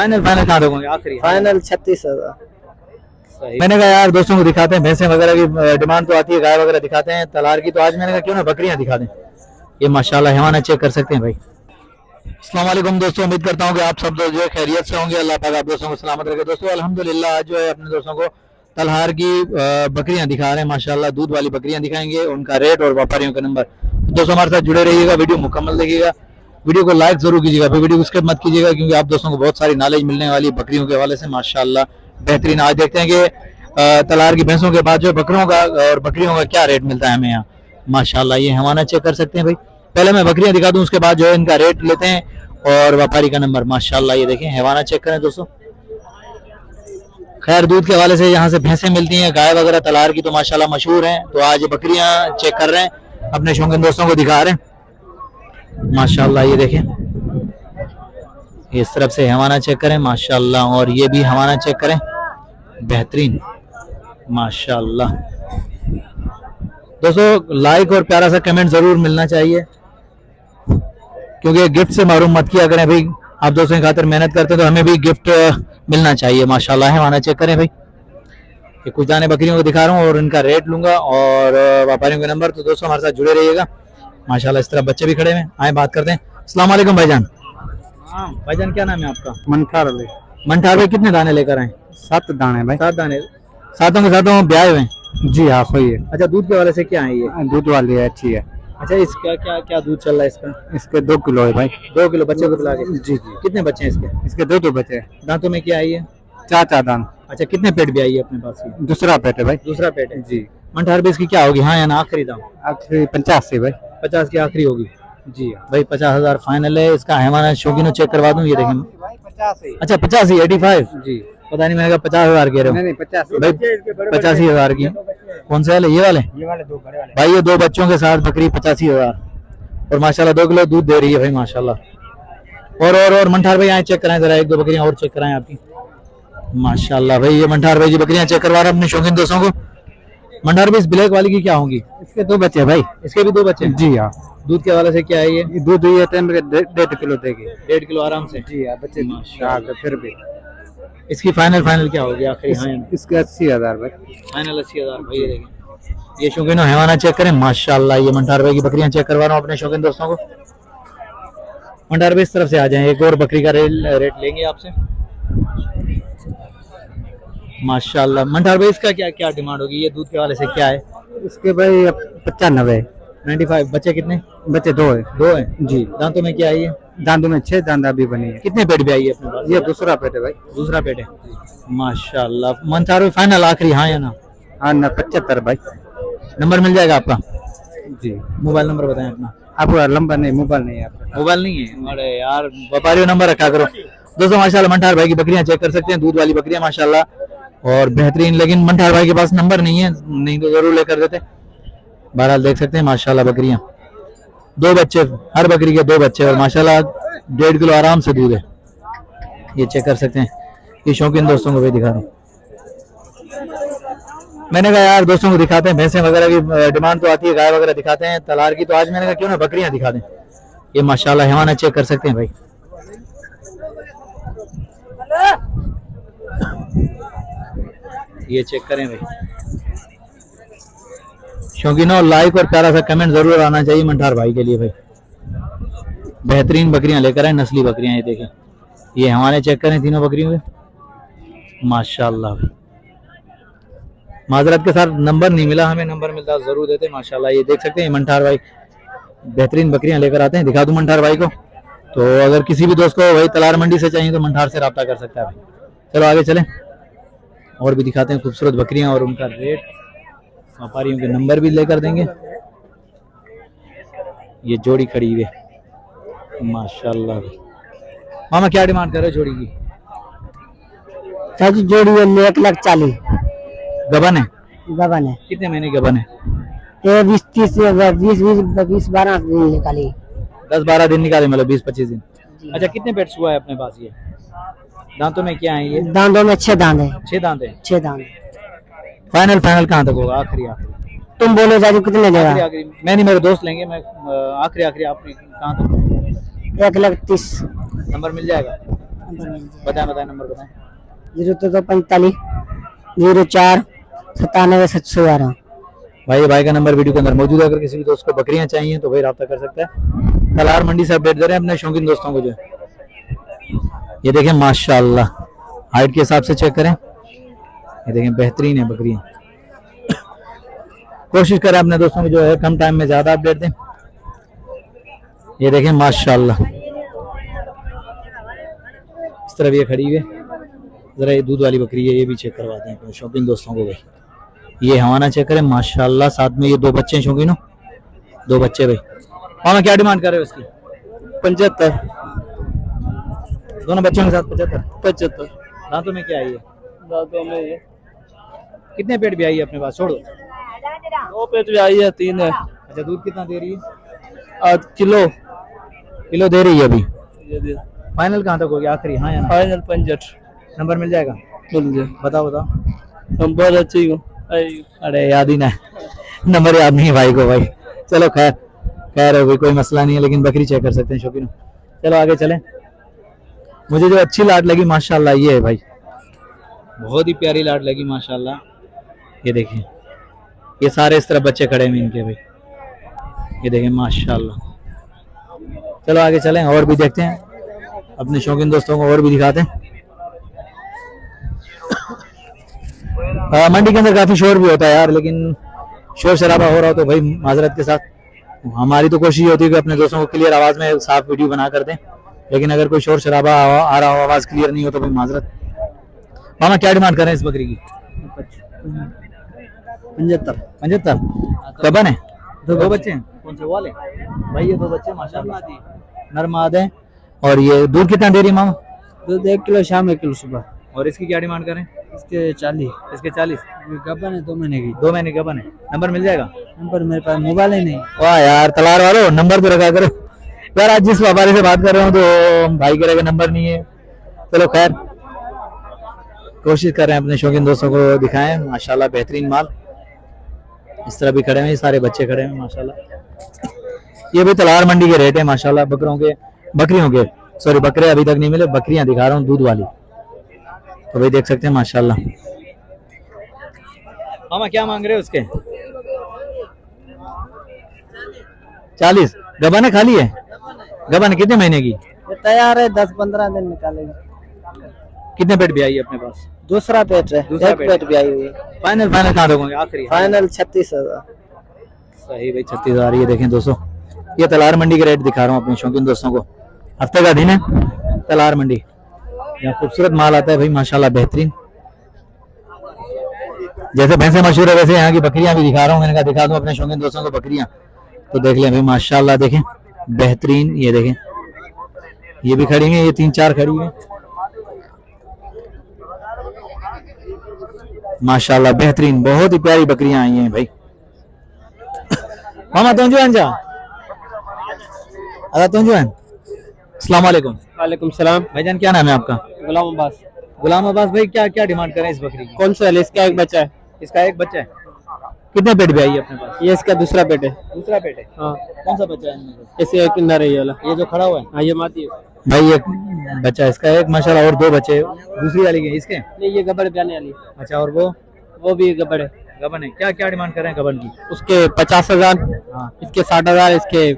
Final final कहाँ दोगे आखिरी? फाइनल 36,000। मैंने कहा यार दोस्तों को दिखाते हैं, भैंसें वगैरह की डिमांड तो आती है, गाय वगैरह दिखाते हैं तलार की, तो आज मैंने कहा क्यों ना बकरियां दिखा दें। ये माशाल्लाह हैवाना चेक कर सकते हैं भाई। अस्सलाम वालेकुम दोस्तों, उम्मीद करता हूँ कि आप सब जो है खैरियत से होंगे। अल्लाह पाक आप दोस्तों को सलामत रखे। दोस्तों अल्हम्दुलिल्लाह आज जो है अपने दोस्तों को तलहार की बकरियां दिखा रहे हैं माशाल्लाह, दूध वाली बकरियां दिखाएंगे, उनका रेट और व्यापारियों का नंबर। दोस्तों हमारे साथ जुड़े रहिएगा, वीडियो मुकम्मल देखिएगा, वीडियो को लाइक जरूर कीजिएगा, फिर वीडियो को स्किप मत कीजिएगा, क्योंकि आप दोस्तों को बहुत सारी नॉलेज मिलने वाली है बकरियों के हवाले से माशाल्लाह बेहतरीन। आज देखते हैं कि तलार की भैंसों के बाद जो बकरों का और बकरियों का क्या रेट मिलता है हमें यहाँ माशाल्लाह। ये हैवाना चेक कर सकते हैं भाई। पहले मैं बकरियां दिखा दूं, उसके बाद जो है इनका रेट लेते हैं और व्यापारी का नंबर माशाल्लाह। ये देखें हैवाना चेक करें दोस्तों। खैर दूध के हवाले से यहाँ से भैंसें मिलती हैं, गाय वगैरह तलार की तो माशाल्लाह मशहूर हैं। तो आज बकरियां चेक कर रहे हैं, अपने शौकीन दोस्तों को दिखा रहे हैं माशाल्लाह। ये देखें इस तरफ से हैवाना चेक करें माशाल्लाह, और ये भी हैवाना चेक करें बेहतरीन माशाल्लाह। दोस्तों लाइक और प्यारा सा कमेंट जरूर मिलना चाहिए, क्योंकि गिफ्ट से महरूम मत किया करें भाई। आप दोस्तों की खातिर मेहनत करते हैं तो हमें भी गिफ्ट मिलना चाहिए माशाल्लाह। हैवाना चेक करें भाई। ये कुछ दाने बकरियों को दिखा रहा हूँ और इनका रेट लूंगा और व्यापारियों के नंबर। तो दोस्तों हमारे साथ जुड़े रहिएगा माशाल्लाह। इस तरह बच्चे भी खड़े हैं, आए बात करते हैं। अस्सलाम वालेकुम भाईजान। हाँ भाईजान क्या नाम है आपका? मनठार अली। मंठार भाई कितने दाने लेकर आए? 7 दाने भाई। 7 दाने, सातों के सातों ब्याह हुए हैं? जी हाँ सही है। अच्छा दूध के वाले से क्या है ये? दूध वाली है, अच्छी है। अच्छा इसका क्या क्या दूध चल रहा है इसका? इसके 2 किलो है भाई। 2 किलो बच्चे को पिला के? जी जी। कितने बच्चे हैं इसके? इसके 2 बचे हैं। दांतों में क्या आई है? 4 दान। अच्छा कितने पेट भी आई है अपने पास की? दूसरा पेट है भाई। दूसरा पेट है जी। मंठार भाई इसकी क्या होगी हाँ या ना आखिरी दाम? आखिरी 85 भाई। 50 की आखिरी होगी जी भाई। 50,000 फाइनल है इसका। हैवाना शौकीनों चेक करवा दूं, ये देखें। 85। अच्छा 85 85 जी। पता नहीं, मैंने कहा 50,000 कह रहे हो नहीं 85 भाई। 85,000 की कौन से वाले? ये वाले दो बड़े वाले भाई। ये 2 बच्चों के साथ बकरी 85,000 और माशाल्लाह 2 किलो दूध दे रही है भाई माशाल्लाह। और मंठार भाई यहाँ चेक कराएं जरा, 1-2 बकरियां और चेक कराएं आपकी माशाल्लाह भाई। ये मंठार भाई जी बकरियां चेक करवा रहे हैं अपने शौकीन दोस्तों को। मंठार भाई इस ब्लैक वाली की क्या होंगी? इसके 2 बच्चे भाई। इसके भी 2 बच्चे हैं? जी हाँ। दूध के हवाले से क्या है ये? दूध ये टाइम 1.5 किलो देगी। 1.5 किलो आराम से? जी हाँ बच्चे माशाल्लाह। फिर भी। इसकी फाइनल क्या होगी आखिरी? हाँ इसके 80,000 भाई। फाइनल 80,000 भाई। ये देखें ये शौकीन हैवाना चेक करें माशाल्लाह। ये मंठार भाई की बकरियां चेक करवा रहा हूँ अपने शौकीन दोस्तों को। मंठार भाई इस तरफ से आ जाएं, एक और बकरी का रेट लेंगे आपसे माशाल्लाह। मंठार भाई इसका क्या क्या डिमांड होगी? ये दूध के वाले से क्या है? इसके भाई 95। 95। बच्चे कितने? बच्चे 2 है। 2 है जी। दांतों में क्या आई है? दांतों में 6 दांत अभी बनी है। कितने पेट भी आई है अपने पास? ये दूसरा पेट है भाई। दूसरा पेट है माशाल्लाह। मंठार भाई फाइनल आखिरी हाँ या ना? हाँ ना 75 भाई। नंबर मिल जाएगा आपका? जी। मोबाइल नंबर बताएं अपना। आपका नंबर नहीं, मोबाइल नहीं है आपका? मोबाइल नहीं है? अरे यार व्यापारियों नंबर रखा करो। दोस्तों माशाल्लाह मंठार भाई की बकरियां चेक कर सकते हैं, दूध वाली बकरियां माशाल्लाह और बेहतरीन। लेकिन मंठार भाई के पास नंबर नहीं है, नहीं तो जरूर लेकर देते। बहरहाल देख सकते हैं माशाल्लाह बकरियां, 2 बच्चे, हर बकरी के 2 बच्चे और माशाल्लाह 1.5 किलो आराम से दूध है। ये चेक कर सकते हैं। ये शौकीन दोस्तों को भी दिखा रहा हूँ। मैंने कहा यार दोस्तों को दिखाते हैं, भैंसें वगैरह की डिमांड तो आती है, गाय वगैरह दिखाते हैं तलार की, तो आज मैंने कहा क्यों ना बकरियां दिखा दें। ये माशाल्लाह हैवाना चेक कर सकते हैं भाई। ये चेक करें भाई। शौकीनों लाइक और प्यारा सा कमेंट जरूर आना चाहिए मंठार भाई के लिए भाई। बेहतरीन बकरियां लेकर आए, नस्ली बकरियां। ये देखें ये हमारे चेक करें तीनों बकरियों के माशाल्लाह भाई। माजरत के साथ नंबर नहीं मिला हमें, नंबर मिलता जरूर देते माशाल्लाह। ये देख सकते हैं मंठार भाई बेहतरीन बकरियां लेकर आते हैं। दिखा दूं मंठार भाई को, तो अगर किसी भी दोस्त को वही तलार मंडी से चाहिए तो मंठार से रब्ता कर सकता है भाई। चलो आगे चलें और भी दिखाते हैं खूबसूरत बकरियां और उनका रेट, व्यापारियों के नंबर भी लेकर देंगे। ये जोड़ी खड़ी हुई है माशाल्लाह भाई। मामा क्या डिमांड कर रहे हो जोड़ी की? जोड़ी 1,40,000 गबन है? गबन है। कितने महीने गबन है? ये 20-12 दिन निकाली। 10-12 दिन निकाले, मतलब 20-25 दिन। अच्छा कितने पेट्स हुआ है अपने पास ये? दांतों में क्या है ये? दांतों में 6 दांत है। 6 दांत है? 6 दांत। फाइनल कहाँ तक होगा? आखिरी तुम बोलो जादू कितने देगा? आखिरी मैं नहीं, मेरे दोस्त लेंगे। मैं आखिरी आपने कहाँ तक? 1,30,000। नंबर मिल जाएगा? बताएं बताएं नंबर बताएं। 0245 04 97 712। भाई भाई का नंबर वीडियो के अंदर मौजूद है। अगर किसी भी दोस्त को बकरियां चाहिए तो भाई रब्ता कर सकता है। तलार मंडी से अपडेट दे रहे हैं अपने शौकीन दोस्तों को जो है। ये देखें माशाल्लाह, हाइट के हिसाब से चेक करें। ये देखें बेहतरीन है बकरियां। कोशिश करें अपने दोस्तों को जो है कम टाइम में ज्यादा अपडेट दें। ये देखें माशाल्लाह, इस तरफ ये खड़ी है। जरा ये दूध वाली बकरी है, ये भी चेक करवाते हैं अपने शौकीन दोस्तों को भाई। ये हवाना चेक करें माशाल्लाह, साथ में ये दो बच्चे हैं शौकीन, दो बच्चे भाई। मामा क्या डिमांड कर रहे हो इसकी? 75। दोनों बच्चों के साथ 75। 75 दांतों में क्या आई है? दांतों में ये कितने पेट भी आई है अपने पास? छोड़ो। 2 पेट भी आई है, 3 है। अच्छा, दूध कितना दे रही है? आज किलो किलो दे रही है अभी। ये फाइनल कहाँ तक हो गया आखिरी? हाँ या ना? फाइनल 65 नंबर मिल जाएगा? मिल गया। बताओ बताओ। हम बहुत अच्छी हूँ। अरे याद ही ना है, नंबर याद नहीं है भाई को भाई। चलो खैर खैर है भाई, कोई मसला नहीं है, लेकिन बकरी चेक कर सकते हैं शौकीन। चलो आगे चलें। मुझे जो अच्छी लाट लगी माशाल्लाह ये है भाई, बहुत ही प्यारी लाट लगी माशाल्लाह। ये देखिए, ये सारे इस तरह बच्चे खड़े हैं इनके भाई। ये देखें माशाल्लाह। चलो आगे चलें और भी देखते हैं, अपने शौकीन दोस्तों को और भी दिखाते हैं। मंडी के अंदर काफी शोर भी होता है यार, लेकिन शोर शराबा हो रहा हो तो भाई माजरत के साथ। हमारी तो कोशिश होती है कि अपने दोस्तों को क्लियर आवाज में साफ वीडियो बना कर दें, लेकिन अगर कोई शोर शराबा आ रहा हो, आवाज क्लियर नहीं हो तो भाई माजरत। मामा क्या डिमांड कर रहे हैं इस बकरी की? 75। 75। कबन है? दो बच्चे हैं? कौन से वाले भाई? ये दो बच्चे माशाल्लाह नरमाद हैं। और ये दूध कितना दे रही है मामा? दूध 1 किलो शाम, 1 किलो सुबह। और इसकी क्या डिमांड करें? इसके 40। इसके 40। गबन है 2 महीने की। 2 महीने गबन है। नंबर मिल जाएगा? नंबर मेरे पास मोबाइल ही नहीं। वाह यार तलार वालों, नंबर तो रखा करो यार। आज जिस व्यापारी से बात कर रहा हूँ तो भाई कह रहे हैं नंबर नहीं है। चलो खैर, कोशिश कर रहे हैं अपने शौकीन दोस्तों को दिखाएं। माशाल्लाह बेहतरीन माल। इस तरह भी खड़े हैं, सारे बच्चे खड़े हैं माशाल्लाह। ये भी तलार मंडी के रेट है माशाल्लाह। बकरियों के सॉरी, बकरे अभी तक नहीं मिले, बकरियां दिखा रहा हूँ दूध वाली। तो भाई देख सकते हैं माशाल्लाह। मामा क्या मांग रहे हो उसके? 40। गबन है खाली है? गबन कितने महीने की? ये तैयार है, 10-15 दिन निकालेंगे। कितने पेट भी आई है अपने पास? दूसरा पेट है, दूसरा एक पेट भी आई हुई है। फाइनल कहाँ दोगे आखिरी? फाइनल 36,000। सही भाई, 36,000। ये देखें दोस्तों, ये तलार मंडी के रेट दिखा रहा हूँ अपने शौकीन दोस्तों को। हफ्ते का दिन है, तलार मंडी, यहाँ खूबसूरत माल आता है भाई माशाल्लाह बेहतरीन। जैसे भैंसे मशहूर है वैसे यहाँ की बकरियां भी दिखा रहा हूँ। मैंने कहा दिखा दूं अपने शौकीन दोस्तों को बकरियां, तो देख लें भाई माशाल्लाह। देखें बेहतरीन, ये देखें ये भी खड़ी है, ये 3-4 खड़ी है माशाल्लाह बेहतरीन। बहुत ही प्यारी बकरियां आई हैं भाई। मामा तुंजुआन जा अदा तुंजुआन। अस्सलाम वालेकुम। वालेकुम सलाम। भाईजान क्या नाम है आपका? गुलाम अब्बास। गुलाम अब्बास भाई, क्या क्या डिमांड करें इस बकरी की? कौन सा है? इसका एक बच्चा है। इसका एक बच्चा है। कितने पेट भी आई है अपने पास? ये इसका दूसरा पेट है। दूसरा पेट है? हाँ। कौन सा बच्चा है इनमें से? इसे एक नर है ये वाला। ये जो खड़ा हुआ है? हाँ, ये माती है भाई एक बच्चा इसका एक माशाल्लाह, और 2 बच्चे दूसरी वाली के इसके? नहीं, ये गबड़ जाने वाली। अच्छा, और वो भी गबड़ है। गबन है। क्या क्या डिमांड कर रहे हैं गबन की? उसके 50,000, हाँ। इसके 60,000, इसके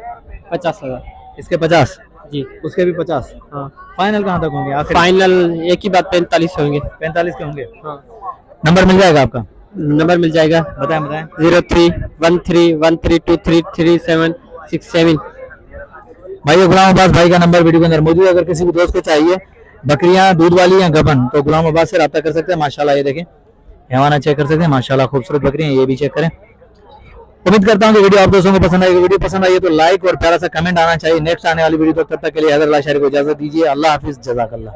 50,000। इसके 50 जी। उसके भी 50। हाँ। फाइनल कहाँ तक होंगे आखिर? फाइनल एक ही बात 45 होंगे। 45 के होंगे। हाँ। नंबर मिल जाएगा आपका? नंबर मिल जाएगा। बताएं बताएं। 031313233767। भाई ये गुलाम अब्बास भाई का नंबर वीडियो के अंदर मौजूद है। अगर किसी भी दोस्त को चाहिए बकरियां दूध वाली या गबन, तो गुलाम अब्बास से रब्ता कर सकते हैं माशाल्लाह। ये देखें हैवाना चेक कर सकते हैं माशाल्लाह, खूबसूरत बकरियां, ये भी चेक करें। उम्मीद करता हूँ कि वीडियो आप दोस्तों को पसंद आएगी। वीडियो पसंद आई है तो लाइक और प्यारा सा कमेंट आना चाहिए। नेक्स्ट आने वाली वीडियो तक, तब तक के लिए हज़रत शारी को इजाजत दीजिए। अल्लाह हाफिज, जज़ाकल्लाह।